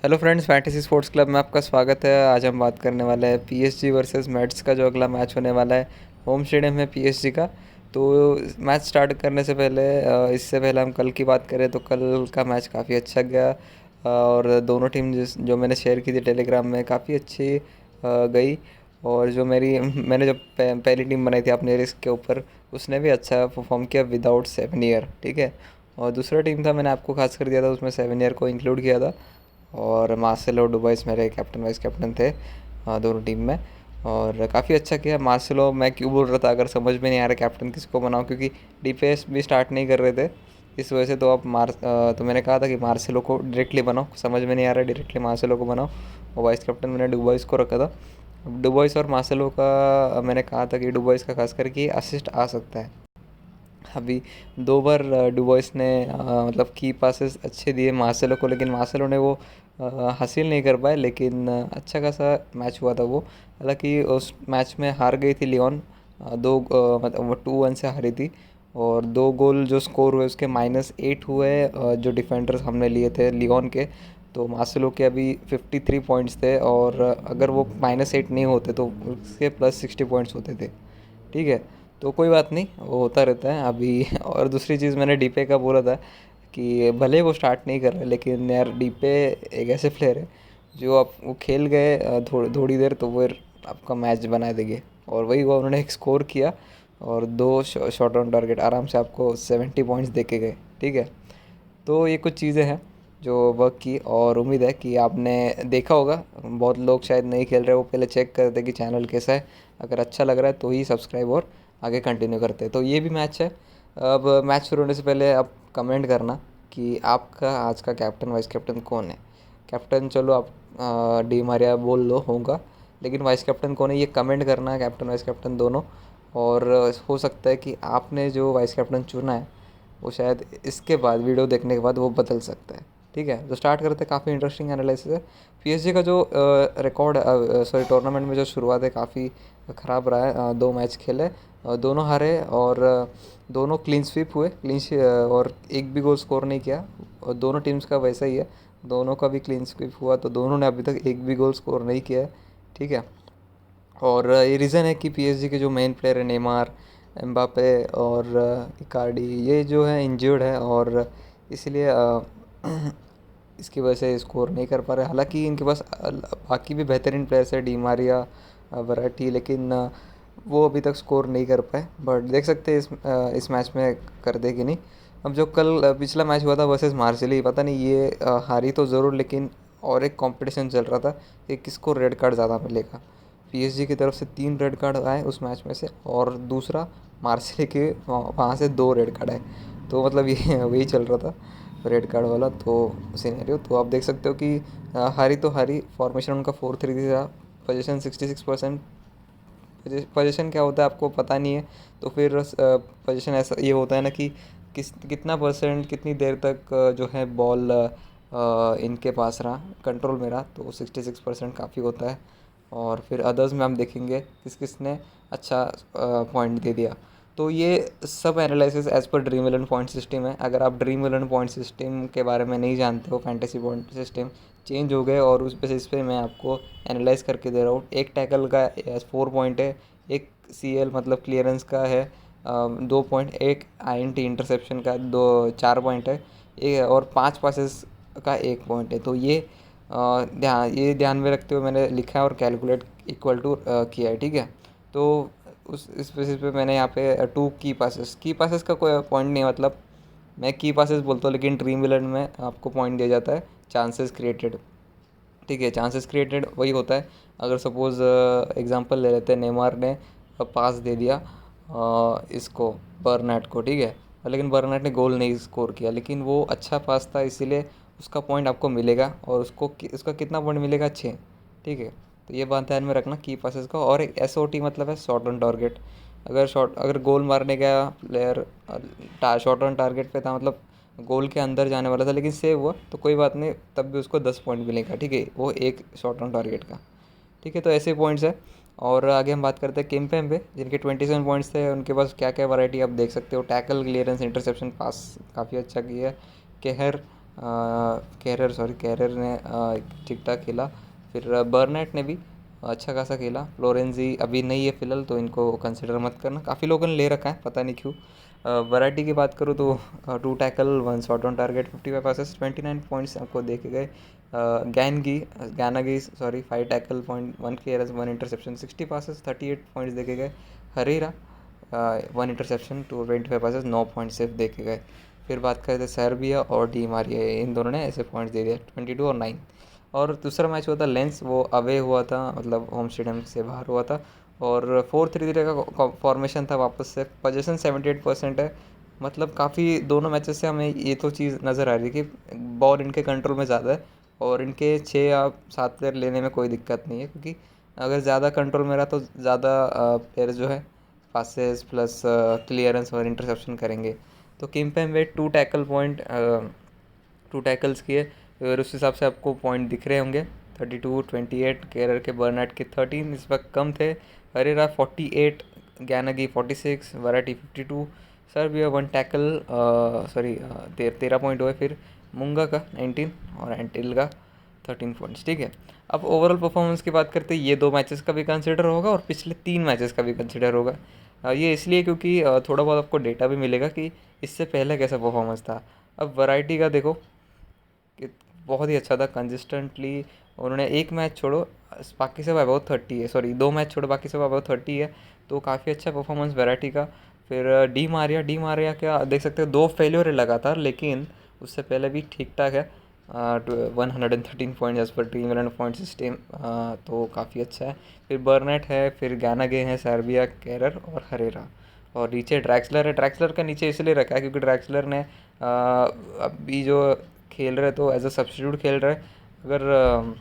Hello friends, fantasy sports club में आपका स्वागत है। आज हम बात करने वाले हैं पीएसजी वर्सेस मेट्स का, जो अगला मैच होने वाला है होम स्टेडियम है पीएसजी का। तो मैच स्टार्ट करने से पहले इससे पहले हम कल की बात करें तो कल का मैच काफ़ी अच्छा गया। और दोनों टीम जो मैंने शेयर की थी टेलीग्राम में काफ़ी अच्छी गई। और जो मैंने जब पहली टीम बनाई थी अपने रिस्क के ऊपर, उसने भी अच्छा परफॉर्म किया विदाउट 7 ईयर। ठीक है। और दूसरा टीम था, मैंने आपको खास कर दिया था, उसमें 7 ईयर को इंक्लूड किया था। और मार्सेलो डुबाइस मेरे कैप्टन वाइस कैप्टन थे दोनों टीम में। और काफ़ी अच्छा किया मार्सेलो। मैं क्यों बोल रहा था, अगर समझ में नहीं आ रहा कैप्टन किसको बनाऊं, क्योंकि डीपीएस भी स्टार्ट नहीं कर रहे थे इस वजह से। तो अब तो मैंने कहा था कि मार्सेलो को डायरेक्टली बनाओ, समझ में नहीं आ रहा डायरेक्टली मार्सेलो को बनाओ। और वाइस कैप्टन मैंने डुबॉइस को रखा था। डुबॉइस और मार्सेलो का मैंने कहा था कि डुबॉइस का खास करके असिस्ट आ सकता है। अभी 2 बार डुबॉइस ने मतलब की पासेस अच्छे दिए मार्सेलो को, लेकिन मार्सेलो ने वो हासिल नहीं कर पाए। लेकिन अच्छा खासा मैच हुआ था वो। हालांकि उस मैच में हार गई थी लियोन, मतलब 2-1 से हारी थी। और 2 गोल जो स्कोर हुए उसके -8 हुए, जो डिफेंडर्स हमने लिए थे लियोन के। तो मार्सेलो के अभी 53 पॉइंट्स थे, और अगर वो -8 नहीं होते तो उसके +60 पॉइंट्स होते थे। ठीक है। तो कोई बात नहीं, वो होता रहता है अभी। और दूसरी चीज़ मैंने डीपे का बोला था कि भले वो स्टार्ट नहीं कर रहे, लेकिन यार डीपे एक ऐसे प्लेयर है जो आप वो खेल गए थोड़ी देर तो वो आपका मैच बना देंगे। और वही वो उन्होंने एक स्कोर किया, और 2 शॉट ऑन टारगेट आराम से आपको 70 पॉइंट्स दे के गए। ठीक है। तो ये कुछ चीज़ें हैं जो वर्क की, और उम्मीद है कि आपने देखा होगा। बहुत लोग शायद नहीं खेल रहे, वो पहले चेक करते कि चैनल कैसा है, अगर अच्छा लग रहा है तो ही सब्सक्राइब और आगे कंटिन्यू करते हैं। तो ये भी मैच है। अब मैच शुरू होने से पहले आप कमेंट करना कि आपका आज का कैप्टन वाइस कैप्टन कौन है। कैप्टन चलो आप डी मारिया बोल लो होगा, लेकिन वाइस कैप्टन कौन है ये कमेंट करना, कैप्टन वाइस कैप्टन दोनों। और हो सकता है कि आपने जो वाइस कैप्टन चुना है वो शायद इसके बाद, वीडियो देखने के बाद वो बदल सकता है। ठीक है। तो स्टार्ट करते हैं। काफ़ी इंटरेस्टिंग एनालिसिस है। पीएसजी का जो रिकॉर्ड, सॉरी टूर्नामेंट में जो शुरुआत है काफ़ी ख़राब रहा है। 2 मैच खेले, दोनों हारे, और दोनों क्लीन स्वीप हुए, और एक भी गोल स्कोर नहीं किया। और दोनों टीम्स का वैसा ही है, दोनों का भी क्लीन स्वीप हुआ, तो दोनों ने अभी तक एक भी गोल स्कोर नहीं किया है। ठीक है। और ये रीज़न है कि पीएसजी के जो मेन प्लेयर है नेमार, एम्बापे और इकार्डी, ये जो है इंजर्ड है, और इसलिए इसकी वजह से स्कोर नहीं कर पा रहे। हालांकि इनके पास बाकी भी बेहतरीन प्लेयर्स है, डी मारिया, वराटी, लेकिन वो अभी तक स्कोर नहीं कर पाए। बट देख सकते हैं इस मैच में कर दे कि नहीं। अब जो कल पिछला मैच हुआ था वर्सेस मार्सेली, पता नहीं ये हारी तो ज़रूर, लेकिन और एक कंपटीशन चल रहा था कि किसको रेड कार्ड ज़्यादा मिलेगा। पीएसजी की तरफ से 3 रेड कार्ड आए उस मैच में से, और दूसरा मार्सेली के वहाँ से 2 रेड कार्ड आए। तो मतलब ये वही चल रहा था रेड कार्ड वाला तो सिनेरियो। तो आप देख सकते हो कि हारी तो हारी, फॉर्मेशन उनका 4-3 था, पोजीशन 66%। पोजीशन क्या होता है आपको पता नहीं है, तो फिर पोजीशन ऐसा ये होता है ना कि कितना परसेंट कितनी देर तक जो है बॉल इनके पास रहा, कंट्रोल में रहा, तो 66% काफ़ी होता है। और फिर अदर्स में हम देखेंगे किस किस ने अच्छा पॉइंट दे दिया। तो ये सब analysis as per dream 11 point system है। अगर आप ड्रीम 11 पॉइंट सिस्टम के बारे में नहीं जानते हो, फैंटेसी पॉइंट सिस्टम चेंज हो गए, और उस बेसिस पे मैं आपको एनालाइज करके दे रहा हूँ। एक टैकल का 4 पॉइंट है, एक सीएल मतलब क्लियरेंस का है 2 पॉइंट, एक आईएनटी इंटरसेप्शन का 4 पॉइंट है, और 5 पासेस का 1 पॉइंट है। तो ये ध्यान में रखते हुए मैंने लिखा है और कैलकुलेट इक्वल टू किया है। ठीक है। तो उस इस बेसिस पे मैंने यहाँ पे 2 की पासेस का कोई पॉइंट नहीं है, मतलब मैं की पासेस बोलता हूँ, लेकिन ड्रीम विलन में आपको पॉइंट दिया जाता है चांसेस क्रिएटेड। ठीक है। चांसेस क्रिएटेड वही होता है, अगर सपोज़ एग्जांपल ले लेते हैं, नेमार ने पास दे दिया इसको बर्नाट को। ठीक है। लेकिन बर्नाट ने गोल नहीं स्कोर किया, लेकिन वो अच्छा पास था, इसीलिए उसका पॉइंट आपको मिलेगा, और उसका कितना पॉइंट मिलेगा, 6। ठीक है। तो ये बात ध्यान में रखना की पासेस का। और एक एसओटी मतलब है शॉट ऑन टारगेट। अगर गोल मारने गया प्लेयर शॉट ऑन टारगेट पे था, मतलब गोल के अंदर जाने वाला था लेकिन सेव हुआ, तो कोई बात नहीं, तब भी उसको 10 पॉइंट मिलेगा। ठीक है। वो एक शॉट ऑन टारगेट का। ठीक है। तो ऐसे पॉइंट्स है। और आगे हम बात करते हैं किम्पेम पे, जिनके 27 पॉइंट्स थे। उनके पास क्या क्या वैरायटी आप देख सकते हो, टैकल, क्लियरेंस, इंटरसेप्शन, पास काफ़ी अच्छा किया है। केहर कैरर ने ठीक ठाक खेला। फिर बर्नेट ने भी अच्छा खासा खेला। फ्लोरेंजी अभी नहीं है फिलहाल, तो इनको कंसिडर मत करना, काफ़ी लोगों ने ले रखा है, पता नहीं क्यों। वैरायटी की बात करूँ तो 2 tackle 1 shot on target 55 passes 29 points आपको देखे गए। गैनागी 5 tackle point 1 clearance 1 interception 60 passes 38 points देखे गए। हरेरा 1 इंटरसेप्शन 25 पासेस 9 पॉइंट सिर्फ देखे गए। फिर बात करें तो सर्बिया और डी मारिया, इन दोनों ने ऐसे पॉइंट्स दे दिए 22 और 9। और दूसरा मैच हुआ था लेंस, वो अवे हुआ था, मतलब होम स्टेडियम से बाहर हुआ था। और 4-3-3 का फॉर्मेशन था वापस से। पोजीशन 78% है, मतलब काफ़ी दोनों मैचेस से हमें ये तो चीज़ नज़र आ रही है कि बॉल इनके कंट्रोल में ज़्यादा है और इनके 6 या 7 प्लेयर लेने में कोई दिक्कत नहीं है, क्योंकि अगर ज़्यादा कंट्रोल में रहा तो ज़्यादा प्लेयर जो है पासेस प्लस क्लियरेंस और इंटरसेप्शन करेंगे। तो किम्पेम्बे 2 टैकल्स किए, और उस हिसाब से आपको पॉइंट दिख रहे होंगे 32 28। केरर के बर्नाट के 13 इस वक्त कम थे। हरेरा 48, गैनागी 46, वराटी 52। सर भी 1 टैकल 13 पॉइंट हुए। फिर मुंगा का 19 और एंटिल का 13 पॉइंट्स, ठीक है। अब ओवरऑल परफॉर्मेंस की बात करते हैं, ये 2 मैचेस का भी कंसिडर होगा और पिछले 3 मैचेस का भी कंसिडर होगा। ये इसलिए क्योंकि थोड़ा बहुत आपको डेटा भी मिलेगा कि इससे पहले कैसा परफॉर्मेंस था। अब वैरायटी का देखो कि बहुत ही अच्छा था कंसिस्टेंटली। उन्होंने एक मैच छोड़ो बाकी सब अबाउ 30 है, 2 मैच छोड़ो बाकी सब अबाउ 30 है, तो काफ़ी अच्छा परफॉर्मेंस वैरायटी का। फिर डी मारिया क्या देख सकते हो, 2 फेल्योर है लगातार, लेकिन उससे पहले भी ठीक ठाक है। 113 point as per team run point system, तो काफ़ी अच्छा है। फिर बर्नेट है, फिर गैनागे है, सर्बिया, केरर और हरेरा। और नीचे ड्रैक्सलर है। ड्रैक्सलर का नीचे इसलिए रखा है क्योंकि ड्रैक्सलर ने अभी जो खेल रहे तो एज अ सब्स्टिट्यूट खेल रहे। अगर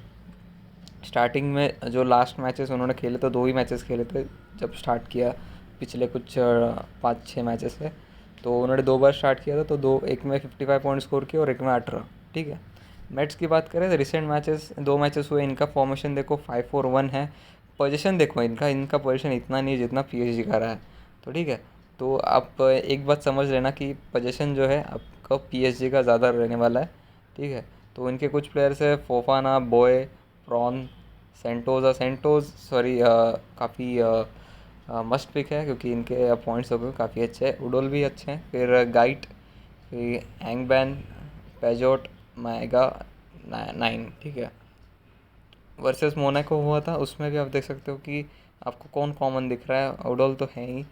स्टार्टिंग में जो लास्ट मैचेस उन्होंने खेले तो 2 ही मैचेस खेले थे जब स्टार्ट किया, पिछले कुछ 5-6 मैचेस से। तो उन्होंने 2 बार स्टार्ट किया था, तो एक में 55 पॉइंट स्कोर किया और एक में 18, ठीक है। मेट्स की बात करें तो रिसेंट मैचेस 2 मैचेस हुए, इनका फॉर्मेशन देखो 5-4-1 है। पोजीशन देखो इनका पोजीशन इतना नहीं है जितना पीएसजी का रहा है, तो ठीक है। तो आप एक बात समझ लेना कि पोजीशन जो है आपका पीएसजी का ज़्यादा रहने वाला है, ठीक है। तो इनके कुछ प्लेयर्स है, फोफाना, बॉय, प्रॉन, काफ़ी मस्ट पिक है क्योंकि इनके पॉइंट्स हो गए काफ़ी अच्छे हैं। उडोल भी अच्छे हैं। फिर गाइट, फिर एंगबैन, पेजोट, माएगा 9, ठीक है। वर्सेस मोनाको हुआ था, उसमें भी आप देख सकते हो कि आपको कौन कॉमन दिख रहा है। ओडोल तो है ही,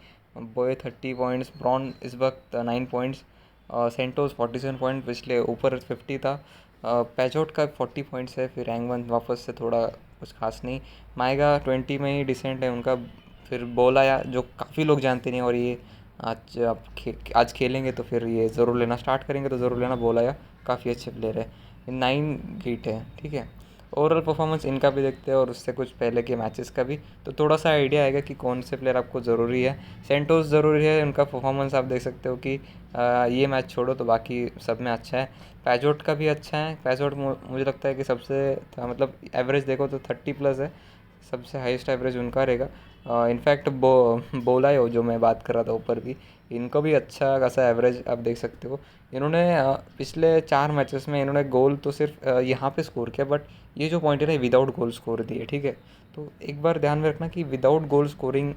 बॉय 30 पॉइंट्स, ब्रॉन इस वक्त 9 पॉइंट्स, सेंटोस 47 पॉइंट, पिछले ऊपर 50 था। पैजोट का 40 पॉइंट्स है। फिर एंगवन वापस से थोड़ा कुछ खास नहीं। माएगा 20 में ही डिसेंट है उनका। फिर बोलाया जो काफ़ी लोग जानते नहीं, और ये आज खेलेंगे तो फिर ये ज़रूर लेना, स्टार्ट करेंगे तो ज़रूर लेना। बोलाया काफ़ी अच्छे प्लेयर है। 9 गेट है, ठीक है। ओवरऑल परफॉर्मेंस इनका भी देखते हैं और उससे कुछ पहले के मैचेस का भी, तो थोड़ा सा आइडिया आएगा कि कौन से प्लेयर आपको ज़रूरी है। सेंटोस ज़रूरी है, उनका परफॉर्मेंस आप देख सकते हो कि ये मैच छोड़ो तो बाकी सब में अच्छा है। पैजोट का भी अच्छा है। पैजोट मुझे लगता है कि सबसे मतलब एवरेज देखो तो 30 प्लस है, सबसे हाईएस्ट एवरेज उनका रहेगा। इनफैक्ट बोलायो जो मैं बात कर रहा था ऊपर भी, इनको भी अच्छा खासा एवरेज आप देख सकते हो। इन्होंने पिछले 4 मैचेस में इन्होंने गोल तो सिर्फ यहाँ पे स्कोर किया, बट ये जो पॉइंट है ना विदाउट गोल स्कोर दिए, ठीक है। तो एक बार ध्यान में रखना कि विदाउट गोल स्कोरिंग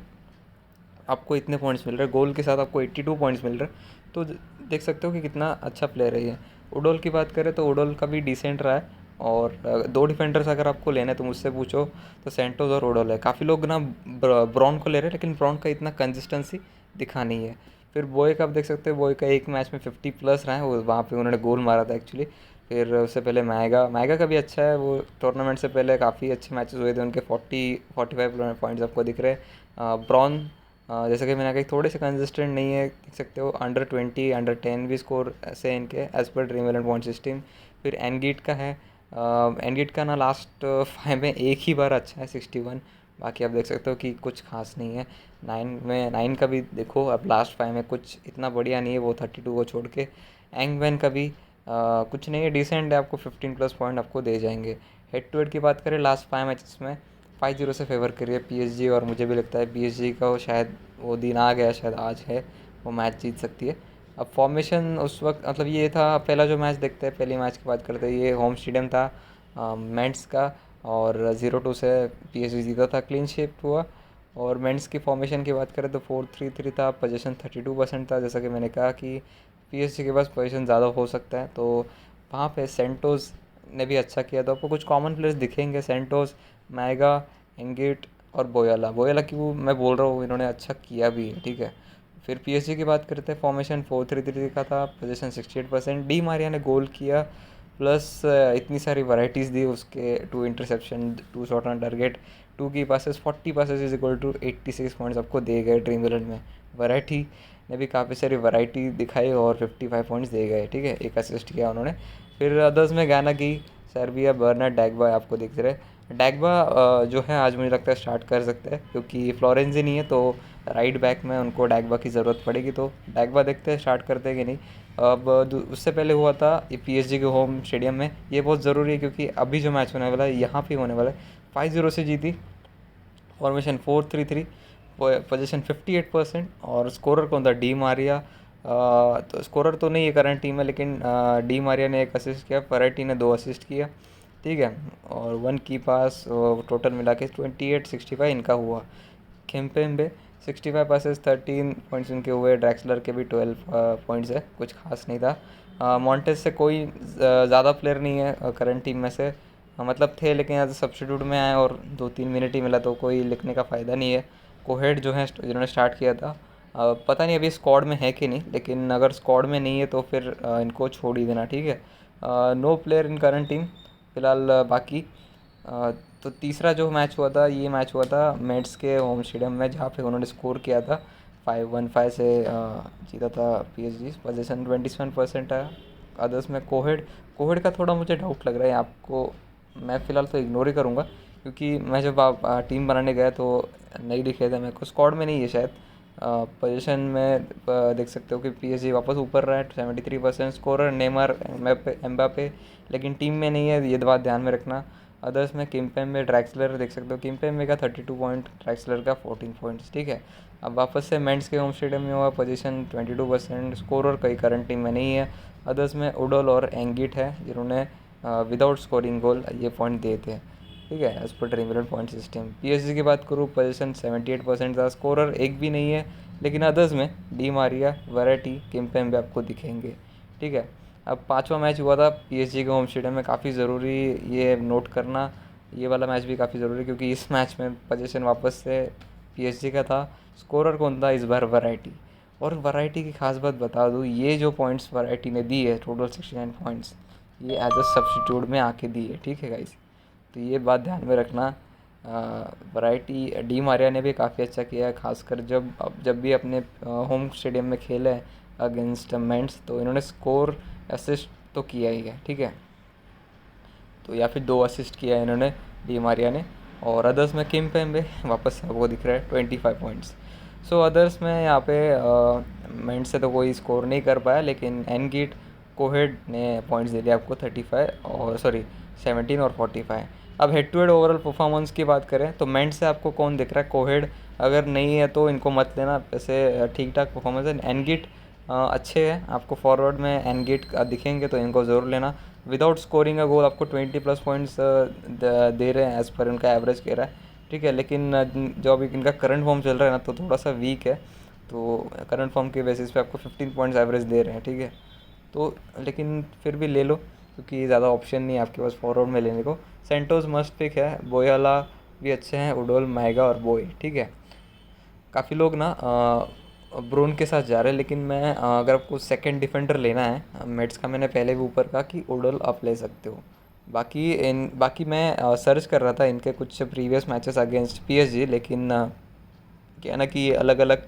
आपको इतने पॉइंट्स मिल रहे हैं, गोल के साथ आपको 82 पॉइंट्स मिल रहे हैं, तो देख सकते हो कि कितना अच्छा प्लेयर है ये। उडोल की बात करें तो उडोल का भी डिसेंट रहा है। और 2 डिफेंडर्स अगर आपको लेना है तो मुझसे पूछो तो सेंटोस और उडोल है। काफ़ी लोग ना ब्रॉन को ले रहे हैं, लेकिन ब्रॉन का इतना कंसिस्टेंसी दिखा नहीं है। फिर बॉय का आप देख सकते हो, बॉय का एक मैच में 50 प्लस रहा है, वो वहाँ पे उन्होंने गोल मारा था एक्चुअली। फिर उससे पहले मैगा का भी अच्छा है, वो टूर्नामेंट से पहले काफ़ी अच्छे मैचेस हुए थे उनके, 45 पॉइंट्स आपको दिख रहे हैं। ब्रॉन जैसे कि मैंने कहा थोड़े से कंसिस्टेंट नहीं है, देख सकते हो अंडर 20 अंडर 10 भी स्कोर ऐसे हैं इनके as per dream eleven point system. फिर एनगीट का है, एनगीट का ना लास्ट 5 में एक ही बार अच्छा है 61, बाकी आप देख सकते हो कि कुछ खास नहीं है। 9 का भी देखो, अब लास्ट 5 में कुछ इतना बढ़िया नहीं है वो 32 को छोड़ के। एंगवैन का भी कुछ नहीं है, डिसेंट है, आपको 15 प्लस पॉइंट आपको दे जाएंगे। हेड टू हेड की बात करें लास्ट 5 मैचेस में 5-0 से फेवर करी है पीएसजी, और मुझे भी लगता है पीएसजी का वो शायद वो दिन आ गया, शायद आज है, वो मैच जीत सकती है। अब फॉर्मेशन उस वक्त मतलब ये था, पहला जो मैच देखते हैं, पहले मैच की बात करते हैं, ये होम स्टेडियम था मेंस का, और 0-2 से पीएसजी जीता था, क्लीन शेप हुआ। और मेंस की फॉर्मेशन की बात करें तो 4-3-3 था, पोजीशन 32% था, जैसा कि मैंने कहा कि पीएसजी के पास पोजीशन ज़्यादा हो सकता है, तो वहाँ पे सेंटोस ने भी अच्छा किया। तो आपको कुछ कॉमन प्लेयर्स दिखेंगे, सेंटोस, मैगा, एंगिट और बोयाला। बोयाला की वो मैं बोल रहा हूँ, इन्होंने अच्छा किया भी है, ठीक है। फिर पीएसजी की बात करते हैं, फॉर्मेशन 4-3-3 का था, पोजीशन 68%। डी मारिया ने गोल किया, प्लस इतनी सारी वैरायटीज़ दी उसके, 2 इंटरसेप्शन, 2 शॉट ऑन टारगेट, 2 की passes, 40 passes is equal to 86 points आपको दे गए ड्रीम इलेवन में। वैरायटी ने भी काफ़ी सारी वैरायटी दिखाई और 55 पॉइंट्स दे गए, ठीक है। एक असिस्ट किया उन्होंने। फिर अदर्स में गाना की, सर्बिया, बर्नर, डैगबा आपको दिख रहे। डैगबा जो है आज मुझे लगता है स्टार्ट कर सकते हैं, क्योंकि फ्लोरेंस ही नहीं है, तो राइट बैक में उनको डैगबा की ज़रूरत पड़ेगी, तो डैगबा देखते हैं स्टार्ट करते हैं कि नहीं। अब उससे पहले हुआ था ये पीएसजी के होम स्टेडियम में, ये बहुत ज़रूरी है क्योंकि अभी जो मैच होने वाला है यहाँ पे होने वाला है। 5-0 से जीती, फॉर्मेशन 4-3-3, पोजीशन 58%। और स्कोरर कौन था? Di Maria. तो स्कोरर तो नहीं है करंट टीम में, लेकिन डी मारिया ने एक असिस्ट किया, फराटी ने 2 असिस्ट किया, ठीक है। और 1 की पास, टोटल मिला के 28-65 इनका हुआ। खेम्पेम्बे 65 पासेस, 13 पॉइंट्स इनके हुए। ड्रैक्सलर के भी 12 पॉइंट्स है, कुछ खास नहीं था। मॉन्टेस से कोई ज़्यादा प्लेयर नहीं है करंट टीम में से, मतलब थे लेकिन एज सब्स्टिट्यूट में आए और 2-3 मिनट ही मिला, तो कोई लिखने का फ़ायदा नहीं है। कोहेड जो है जिन्होंने स्टार्ट किया था, पता नहीं अभी स्क्वाड में है कि नहीं, लेकिन अगर स्क्वाड में नहीं है तो फिर इनको छोड़ ही देना, ठीक है। No player in current team फिलहाल। बाकी अ, तो तीसरा जो मैच हुआ था, ये मैच हुआ था मेड्स के होम स्टेडियम में, जहाँ पे उन्होंने स्कोर किया था 5-1-5 से जीता था पीएसजी। पोजीशन 27% है। अदर्स में कोहेड, कोहेड का थोड़ा मुझे डाउट लग रहा है आपको, मैं फ़िलहाल तो इग्नोर ही करूँगा, क्योंकि मैं जब आप टीम बनाने गया तो नहीं दिखे थे मेरे को, स्क्वाड में नहीं है शायद। पोजीशन में देख सकते हो कि पीएसजी वापस ऊपर रहा है, 73%। स्कोरर नेमर, एम्बापे, लेकिन टीम में नहीं है, ये बात ध्यान में रखना। अदर्स में किम्पेम्बे, ड्रैक्सलर देख सकते हो, किम्पेम्बे का 32 पॉइंट, ड्रैक्सलर का 14 पॉइंट्स, ठीक है। अब वापस से मेंस के होम स्टेडियम में हुआ, पोजीशन 22%। स्कोरर कई करंट टीम में नहीं है। अदर्स में उडोल और एंगिट है, जिन्होंने विदाउट स्कोरिंग गोल ये पॉइंट दिए थे, ठीक है, as per dream eleven point system. PSG की बात करूँ, पोजीशन 78% था, स्कोरर एक भी नहीं है, लेकिन अदर्स में डी मारिया, वैरायटी, किम्पेम्बे आपको दिखेंगे, ठीक है। अब पांचवा मैच हुआ था पीएसजी के होम स्टेडियम में, काफ़ी ज़रूरी ये नोट करना, ये वाला मैच भी काफ़ी ज़रूरी, क्योंकि इस मैच में पोजीशन वापस से पीएसजी का था। स्कोरर कौन था इस बार? वैरायटी। और वैरायटी की खास बात बता दूँ, ये जो पॉइंट्स वैरायटी ने दी है, टोटल 69 पॉइंट्स, ये एज अ सब्स्टिट्यूट में आके दी है, ठीक है गाइस। तो ये बात ध्यान में रखना। वैरायटी, डी मारिया ने भी काफ़ी अच्छा किया है, खासकर जब भी अपने होम स्टेडियम में खेला है अगेंस्ट मेंस, तो इन्होंने स्कोर, असिस्ट तो किया ही है, ठीक है। तो या फिर 2 असिस्ट किया है इन्होंने, डी मारिया ने। और अदर्स में किम पेम्बे वापस से आपको दिख रहा है 25 पॉइंट्स। सो अदर्स में यहाँ पे मेंस से तो कोई स्कोर नहीं कर पाया, लेकिन एनगिट, कोहेड ने पॉइंट्स दे दिए आपको 35 और सॉरी 17 और 45। अब head to head overall performance की बात करें तो मेंस से आपको कौन दिख रहा है? कोहेड। अगर नहीं है तो इनको मत लेना, वैसे ठीक ठाक परफॉर्मेंस है। एनगिट अच्छे हैं, आपको फॉरवर्ड में एनगिट दिखेंगे तो इनको ज़रूर लेना। विदाउट स्कोरिंग अ गोल आपको 20+ पॉइंट्स दे रहे हैं, एज़ पर उनका एवरेज कह रहा है, ठीक है। लेकिन जो अभी इनका करंट फॉर्म चल रहा है ना, तो थोड़ा सा वीक है, तो करंट फॉर्म के बेसिस पे आपको 15 पॉइंट्स एवरेज दे रहे हैं, ठीक है। तो लेकिन फिर भी ले लो, क्योंकि ज़्यादा ऑप्शन नहीं है आपके पास फॉरवर्ड में लेने को। सेंटोस मस्ट पिक है, बोयाला भी अच्छे हैं, उडोल, माइगा और बोई, ठीक है। काफ़ी लोग ना ब्रून के साथ जा रहे हैं, लेकिन मैं अगर आपको सेकंड डिफेंडर लेना है मेट्स का, मैंने पहले भी ऊपर कहा कि ओडल आप ले सकते हो। बाकी मैं सर्च कर रहा था इनके कुछ प्रीवियस मैचेस अगेंस्ट पीएसजी, लेकिन क्या ना कि अलग अलग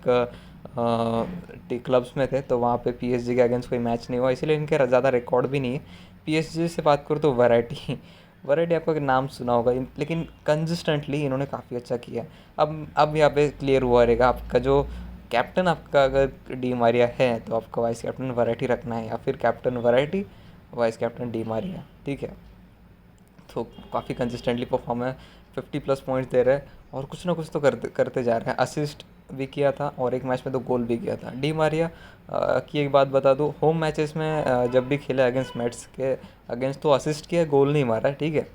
क्लब्स में थे, तो वहाँ पे पीएसजी के अगेंस्ट कोई मैच नहीं हुआ, इसीलिए इनके ज़्यादा रिकॉर्ड भी नहीं है। पीएसजी से बात करूँ तो वैरायटी, वैरायटी आपका नाम सुना होगा, लेकिन कंसिस्टेंटली इन्होंने काफ़ी अच्छा किया है। अब यहाँ पे क्लियर हुआ रहेगा आपका जो कैप्टन, आपका अगर डी मारिया है तो आपका वाइस कैप्टन वैरायटी रखना है, या फिर captain variety, vice captain Di Maria, ठीक है। तो काफ़ी कंसिस्टेंटली परफॉर्म है, 50+ पॉइंट्स दे रहे हैं, और कुछ ना कुछ तो करते करते जा रहे हैं। असिस्ट भी किया था और एक मैच में तो गोल भी किया था। डी मारिया की एक बात बता दूँ, होम मैचेस में जब भी खेला अगेंस्ट मेट्स के अगेंस्ट तो असिस्ट किया, गोल नहीं मारा है, ठीक है।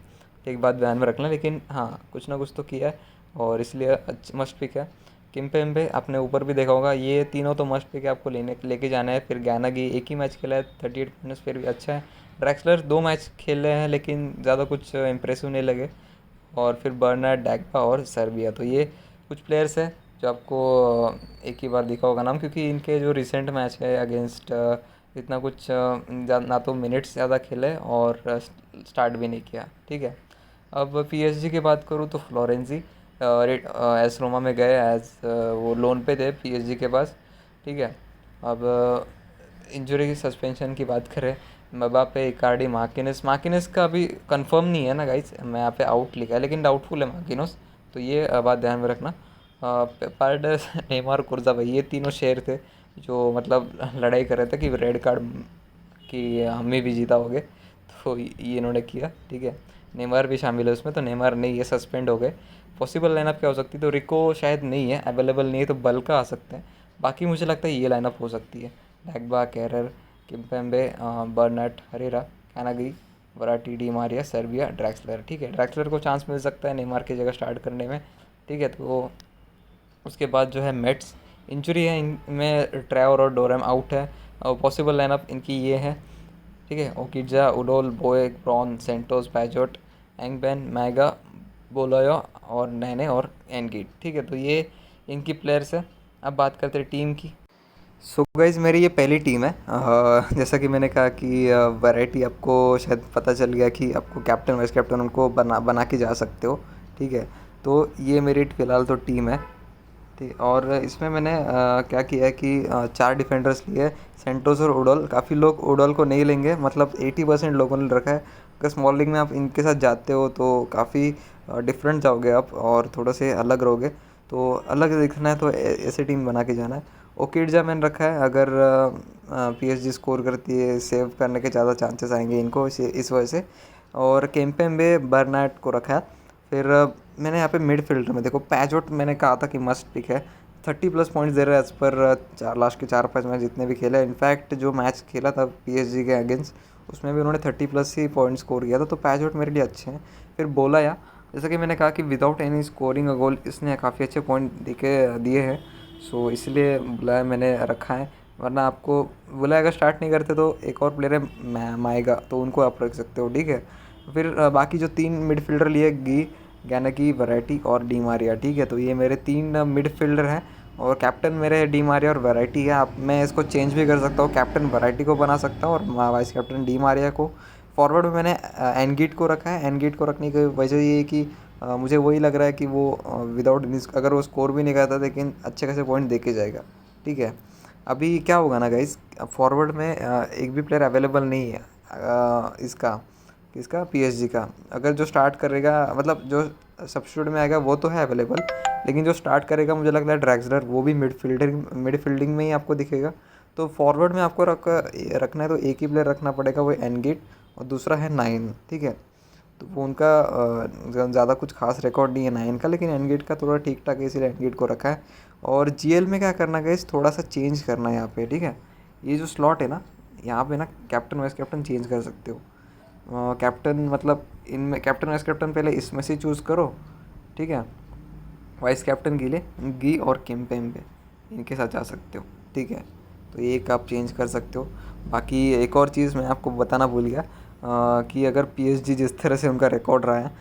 एक बात ध्यान में रखना, लेकिन हाँ कुछ ना कुछ तो किया है और इसलिए मस्ट पिक है। किम्पेम्बे आपने ऊपर भी देखा होगा, ये तीनों तो मस्ट पिक है, आपको लेके जाना है। फिर गैनागी एक ही मैच खेला है, 38 पॉइंट्स, फिर भी अच्छा है। ड्रैक्सलर 2 मैच खेले हैं लेकिन ज़्यादा कुछ इम्प्रेसिव नहीं लगे। और फिर बर्नार्ड, डैग्बा और सर्बिया, तो ये कुछ प्लेयर्स हैं जो आपको एक ही बार दिखा होगा नाम, क्योंकि इनके जो रिसेंट मैच है अगेंस्ट इतना कुछ ना तो मिनट्स ज़्यादा खेले और स्टार्ट भी नहीं किया, ठीक है। अब पीएसजी की बात करूँ तो फ्लोरेंसी एस रोमा में गए एज वो लोन पे थे पीएसजी के पास, ठीक है। अब इंजरी की सस्पेंशन की बात करें, मबाप्पे, इकार्डी, मार्किनस, मार्किनस का अभी कंफर्म नहीं है ना गाइस, मैं यहाँ पे आउट लिखा है लेकिन डाउटफुल है मार्किनस, तो ये बात ध्यान में रखना। पार्डस, नेमार, कुर्जा, भाई ये तीनों शेर थे जो मतलब लड़ाई कर रहे थे कि रेड कार्ड कि हमें भी जीता होगे, तो ये इन्होंने किया, ठीक है। नेमार भी शामिल है उसमें, तो नेमार नहीं, ये सस्पेंड हो गए। पॉसिबल लाइनअप क्या हो सकती है, तो रिको शायद नहीं है, अवेलेबल नहीं है, तो बल्का आ सकते हैं। बाकी मुझे लगता है ये लाइनअप हो सकती है, Dagba, Kehrer, Kimpembe, Bernat, Herrera, कैनागी, Verratti, Di Maria, Sarabia, Draxler, ठीक है। ड्रैक्सलर को चांस मिल सकता है नेमार की जगह स्टार्ट करने में, ठीक है। तो उसके बाद जो है मेट्स, इंजरी है इनमें, ट्रेवर और डोरम आउट है, और पॉसिबल लाइनअप इनकी ये है, ठीक है। ओकिजा, उडोल, बोए, ब्रॉन, सेंटोस, पैजोट, एंगबेन, मैगा, बोलोयो और नैने और एनगीट, ठीक है। तो ये इनकी प्लेयर्स है। अब बात करते हैं टीम की। सो गाइज मेरी ये पहली टीम है। जैसा कि मैंने कहा कि वैरायटी आपको शायद पता चल गया कि आपको कैप्टन वाइस कैप्टन उनको बना बना के जा सकते हो, ठीक है। तो ये मेरी फ़िलहाल तो टीम है, ठीक। और इसमें मैंने क्या किया है कि 4 डिफेंडर्स लिए, सेंटोस और उडोल। काफ़ी लोग उडोल को नहीं लेंगे, मतलब 80% लोगों ने रखा है। अगर स्मॉल लीग में आप इनके साथ जाते हो तो काफ़ी डिफरेंट जाओगे आप और थोड़े से अलग रहोगे, तो अलग दिखना है तो ऐसे टीम बना के जाना है। ओकिडजा मैंने रखा है, अगर पीएसजी स्कोर करती है, सेव करने के ज़्यादा चांसेस आएंगे इनको, इस वजह से। और केम्पेम्बे, बर्नाट को रखा है। फिर मैंने यहाँ पे मिडफील्डर में देखो, पैजोट मैंने कहा था कि मस्ट पिक है, 30+ पॉइंट्स दे रहा है एज़ पर लास्ट के 4-5 मैच जितने भी खेले। इनफैक्ट जो मैच खेला था पीएसजी के अगेंस्ट, उसमें भी उन्होंने 30+ ही पॉइंट स्कोर किया था, तो पैजोट मेरे लिए अच्छे हैं। फिर बोलाया, जैसा कि मैंने कहा कि विदाउट एनी स्कोरिंग अ गोल इसने काफ़ी अच्छे पॉइंट दिए हैं, सो इसलिए बुलाया मैंने रखा है। वरना आपको बुलाया अगर स्टार्ट नहीं करते तो एक और प्लेयर है माएगा, तो उनको आप रख सकते हो, ठीक है। फिर बाकी जो 3 मिडफील्डर लिए, गैनकी, वैरायटी और डी मारिया, ठीक है। तो ये मेरे 3 मिडफील्डर हैं और कैप्टन मेरे डी मारिया और वैरायटी है। आप मैं इसको चेंज भी कर सकता हूँ, कैप्टन वैरायटी को बना सकता हूँ और वाइस कैप्टन डी मारिया को। फॉरवर्ड में मैंने एनगीट को रखा है। एनगीट को रखने की वजह ये है कि मुझे वही लग रहा है कि वो विदाउट अगर वो स्कोर भी नहीं करता लेकिन अच्छे खासे पॉइंट दे के जाएगा, ठीक है। अभी क्या होगा ना गाइस, फॉरवर्ड में एक भी प्लेयर अवेलेबल नहीं है इसका किसका, पीएसजी का। अगर जो स्टार्ट करेगा, मतलब जो सब्स्टिट्यूट में आएगा वो तो है अवेलेबल, लेकिन जो स्टार्ट करेगा मुझे लग रहा है ड्रैक्सलर, वो भी मिडफील्डिंग में ही आपको दिखेगा। तो फॉरवर्ड में आपको रखना है तो एक ही प्लेयर रखना पड़ेगा, वो एनगेट, और दूसरा है नाइन, ठीक है। तो वो उनका ज़्यादा कुछ खास रिकॉर्ड नहीं है नाइन का, लेकिन एनगेट का थोड़ा ठीक ठाक है, इसीलिए एनगेट को रखा है। और जीएल में क्या करना है गाइस, थोड़ा सा चेंज करना है यहाँ पे, ठीक है। ये जो स्लॉट है ना, यहाँ पे ना कैप्टन वाइस कैप्टन चेंज कर सकते हो। कैप्टन मतलब इनमें कैप्टन वाइस कैप्टन पहले इसमें से चूज़ करो, ठीक है। वाइस कैप्टन के लिए गी और किम्पेम्बे, इनके साथ जा सकते हो, ठीक है। तो एक आप चेंज कर सकते हो। बाकी एक और चीज़ मैं आपको बताना भूल गया, कि अगर पीएसजी जिस तरह से उनका रिकॉर्ड रहा है,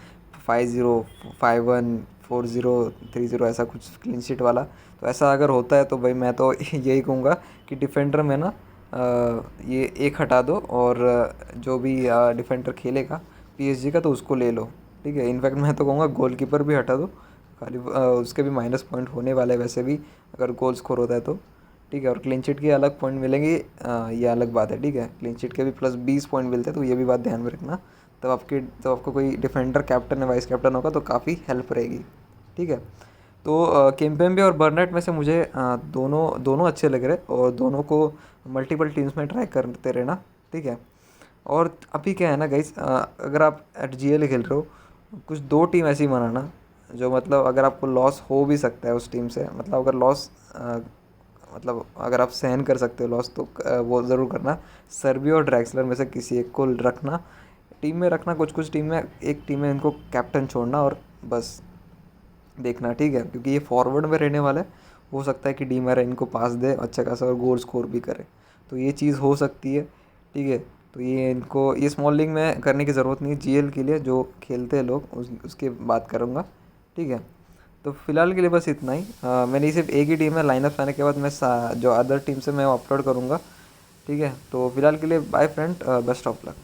5-0, 5-1, 4-0, 3-0, ऐसा कुछ क्लीन शीट वाला, तो ऐसा अगर होता है तो भाई मैं तो यही कहूँगा कि डिफेंडर में ना ये एक हटा दो और जो भी डिफेंडर खेलेगा पीएसजी का तो उसको ले लो, ठीक है। इनफैक्ट मैं तो कहूँगा गोलकीपर भी हटा दो, खाली उसके भी माइनस पॉइंट होने वाले वैसे भी अगर गोल स्कोर होता है तो, ठीक है। और क्लीन शीट के अलग पॉइंट मिलेंगे, ये अलग बात है, ठीक है। क्लीन शीट के भी +20 पॉइंट मिलते हैं, तो ये भी बात ध्यान में रखना। तब आपको कोई डिफेंडर कैप्टन या वाइस कैप्टन होगा तो काफ़ी हेल्प रहेगी, ठीक है। तो किम्पेम्बे और बर्नेट में से मुझे दोनों दोनों अच्छे लग रहे, और दोनों को मल्टीपल टीम्स में ट्राई करते रहना, ठीक है। और अभी क्या है ना गाइस, अगर आप एट जीएल खेल रहे हो, कुछ 2 टीम ऐसी बनाना जो मतलब अगर आपको लॉस हो भी सकता है उस टीम से, मतलब अगर लॉस मतलब अगर आप सहन कर सकते हो लॉस तो वो ज़रूर करना। सर्बी और ड्रैक्सलर में से किसी एक को रखना, टीम में रखना। कुछ कुछ टीम में, एक टीम में इनको कैप्टन छोड़ना और बस देखना, ठीक है, क्योंकि ये फॉरवर्ड में रहने वाला है। हो सकता है कि डी मैरा इनको पास दे अच्छा खासा और गोल स्कोर भी करे, तो ये चीज़ हो सकती है, ठीक है। तो ये इनको ये स्मॉल लीग में करने की ज़रूरत नहीं है, जीएल के लिए जो खेलते हैं लोग उसकी बात करूँगा, ठीक है। तो फिलहाल के लिए बस इतना ही। मेरी सिर्फ एक ही टीम है, लाइनअप आने के बाद मैं जो अदर टीम से मैं अपलोड करूँगा, ठीक है। तो फिलहाल के लिए bye friend, best of luck.